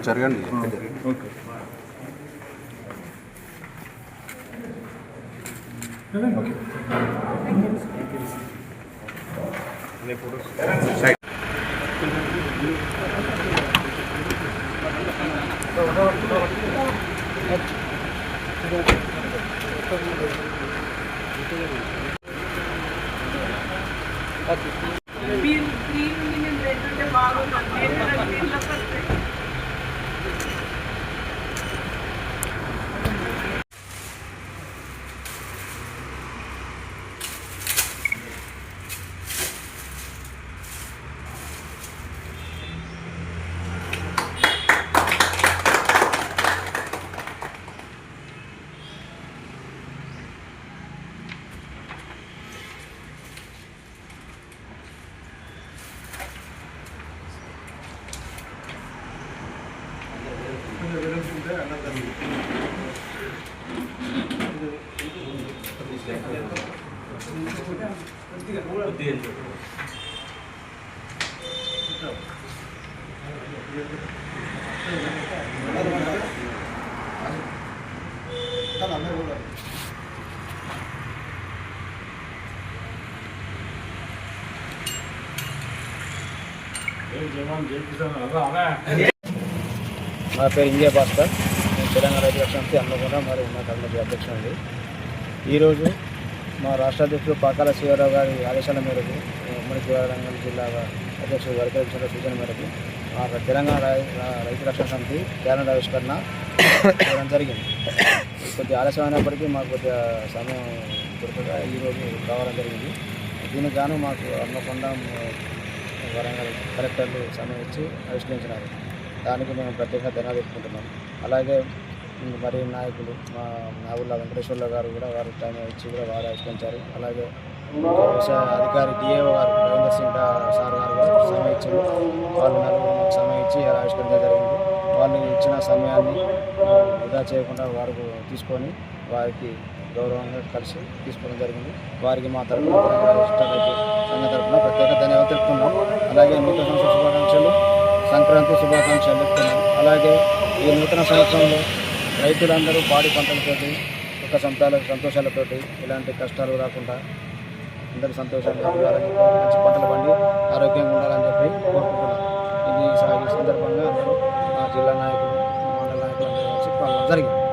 జరగండి. నా పేరు ఇండియా భాస్కర్. నేను తెలంగాణ రైతు సమితి హన్మకొండ మరియు ఉన్న కమిటీ అధ్యక్షుడు. ఈరోజు మా రాష్ట్ర అధ్యక్షుడు పాకాల శివరావు గారి ఆదేశాల మేరకు ఉమ్మడి వరంగల్ జిల్లా అధ్యక్షుడు వరకృష్ణ సూచన మేరకు మా తెలంగాణ రైతు రక్షణ సమితి క్యాలెండర్ ఆవిష్కరణ చేయడం జరిగింది. కొద్దిగా ఆలస్యమైనప్పటికీ మాకు కొద్దిగా సమయం దొరకగా ఈరోజు రావడం జరిగింది. దీనికి గాను మాకు హన్మకొండ వరంగల్ కలెక్టర్లు సమయం ఇచ్చి ఆవిష్కరించినారు. దానికి మేము ప్రత్యేకంగా ధన్యవాదాలు చెప్పుకుంటున్నాం. అలాగే మరి నాయకులు మా నాగుళ్ళ వెంకటేశ్వర్ల గారు కూడా వారు టైం ఇచ్చి కూడా వారు ఆవిష్కరించారు. అలాగే వ్యవసాయ అధికారి డిఏఓ గారు రవీంద్ర సింగ్ సార్ గారు కూడా సమయం ఇచ్చారు. వాళ్ళు మాకు సమయం ఇచ్చి ఆవిష్కరించడం జరిగింది. వాళ్ళు ఇచ్చిన సమయాన్ని వృధా చేయకుండా వారు తీసుకొని వారికి గౌరవంగా కలిసి తీసుకోవడం జరిగింది. వారికి మా తరఫున సంఘ తరఫున ప్రత్యేక ధన్యవాదాలు తెలుపుతున్నాం. అలాగే నూతన సంవత్సర శుభాకాంక్షలు, సంక్రాంతి శుభాకాంక్షలు చెప్తున్నాం. అలాగే ఈ నూతన సంవత్సరంలో రైతులందరూ పాడి పంటలతోటి ఒక సంతోషాలతోటి ఎలాంటి కష్టాలు రాకుండా అందరూ సంతోషంగా ఉండాలని, మంచి పంటలు పండి ఆరోగ్యంగా ఉండాలని చెప్పి కోరుకుంటున్నాం. ఈ సందర్భంగా అందరూ మా జిల్లా నాయకులు, మండల నాయకులు అందరూ కలిసి పాల్గొనడం జరిగింది.